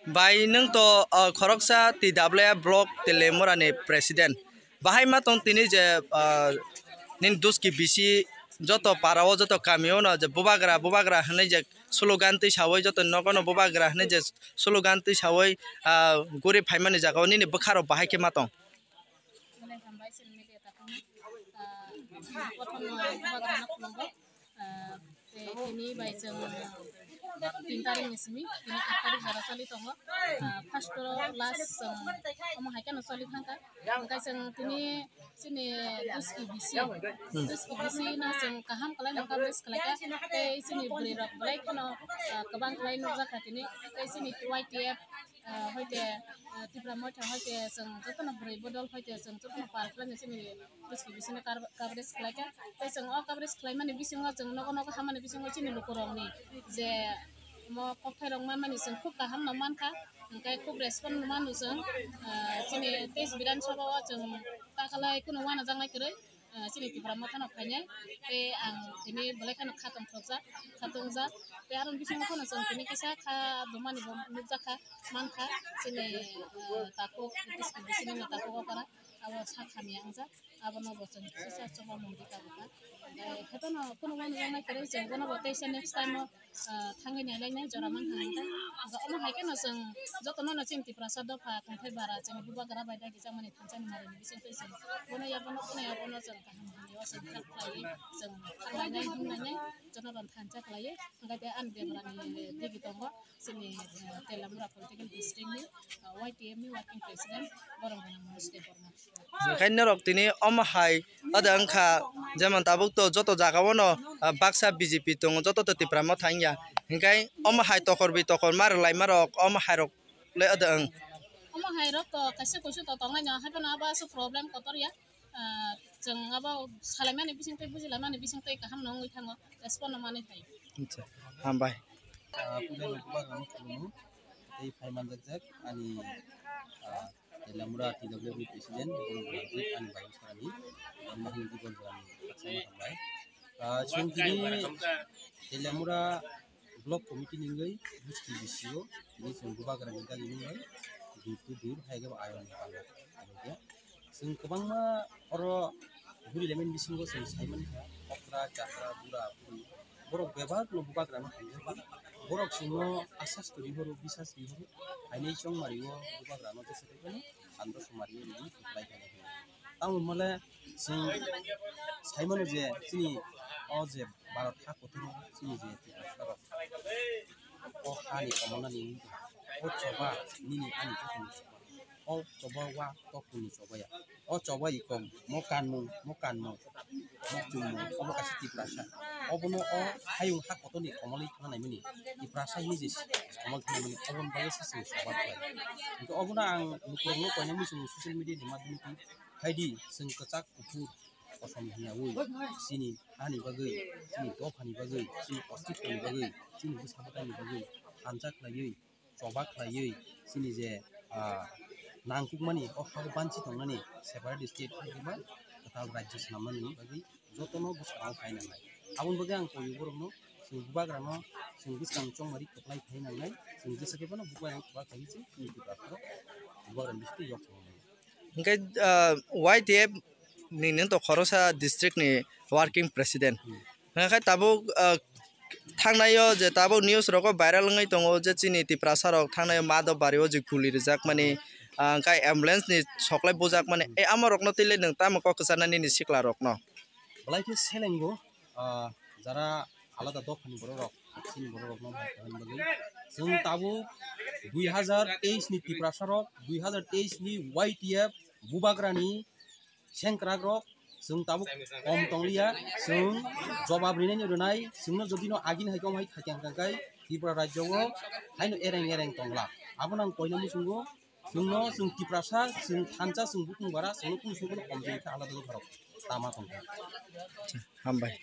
Bai nung to khoroksa ti dablaya block Telemura ni president. Bahai ma tong tini je nin duski bisi joto parao joto kamio no je bubagra hne je slogan ti sawai joto nogono bubagra hne je slogan ti sawai gori phaimani jagao ni bukharo bahai ke matong. Ini baik tinta ring ismi ini akari jara sali tongo first last omo hakan sali thangka angkai seng tini sini duski bisi na seng kaham kalai nangka bes kalaka sini beri rok black no kabang kalai no zaka tini sini YTF hoite tipra mota hoite seng jotono beri bodol hoite seng jotono parkla ni sini duski bisi na kabres kalaka seng o kabres kalai mani bisi ngo seng nogo hamani bisi ngo sini lukurong ni je mo kopai rong mani seng khub kaham naman ka angkai khub respon naman useng sini tes bidan sabawa seng takalai kuno wana jangai kere sini tipra mota no phanya ang ini boleh kan khatong za te aron bisi ngo kono seng tini kisa kha domani bom nujaka manka sini tako duski bisi na tako ko para awo sakhami angza abono bosen sisa soba mundika buka hetono kuno wana jangai kere seng kono bote next time tangi nyalai nya joraman hangta ga ono haike no seng jotono na cimti prasad pha kongthai bara ceng buba gara baida ki jamani thanchani mari ni bising tese kono ya bono seng kaham hani o seng khlai seng khlai nai humnai jono ron thancha khlai ga te an bebrani digi tongo sini Telamura political district ni YTM ni working president borong bono state borno Khainna rok tini hai adang kha jeman tabuk to joto jagao no baksa BJP tongo joto to tipra ma thangya hingkai hai tokor mar lai marok hai rok le adang hai rok to kaise kusu to tonga nya hapena aba su problem kotor ya jeng aba salamani bising te buji lamani bising te kaham nongoi thango respond mane thai acha hambai pulen kuba kamu kumu ei phaiman jak ani Telamura TWB presiden Bangladesh ani Bangladesh mahin di Bangladesh sama hambai chung kini Telamura block committee ningai buski bisio ini sung kuba gara ningai ningai dur haige ba ayon pala ya sung kubang ma oro guri lemen bisingo sung saiman okra chakra dura borok bebar no kuba gara ma borok singo asas turi horo bisas ri horo aini chong mariwo kuba gara no tese ko andro sumari ni apply kana tamun male sing saiman je sini o je barat ha kothoro sini je o hani omona ni o choba nini ani chokuni o choba wa tokuni choba ya o choba ikom mokan mo chumu obo kasiti prasa obono o hayung ha kotoni komali thanai mini i prasa hi je komal thanai mini obon bae sisi choba to obona ang nukrongno koina mi social media ni madhumi haidi sing kachak kupur osom hia oi sini ani bagai sini top hani bagai sini ostik hani bagai sini busabata ni bagai anjak laioi chobak laioi sini je nangkuk mani o hau banchi tongnani separate state ba total rajya samani bagai jotono buskang phainanai abun bagai ang koyu borokno sing bubagrano sing buskang chongmari toklai phainanai sing jesake bano bubagrang ba khaisi ni tipatro bubagrang bisti yok hingkai YTF ni to khorosa district ni working president hingkai tabuk thangnayo je tabuk news roko viral ngai tongo je chini tiprasa rok thangnayo mado bario je guli rijak mani kai ambulance ni soklai bojak mani e amorok no tile nang tamo ko ksanani ni sikla rok no balaike selengo jara alada dokhani borok sini borok no bhain bagai jung tabu 2023 ni tiprasa rok 2023 ni YTF bubagrani sengkrak rok sung tabuk om tonglia sung jawab rinai runai sungno jodino agin haikom hai khakyang kangkai Tripura rajyo haino ereng tongla abonang koina musungo sungno sung tiprasa sung thancha sung bukung bara sung kung sung komjei ka alada do tama tongka hambai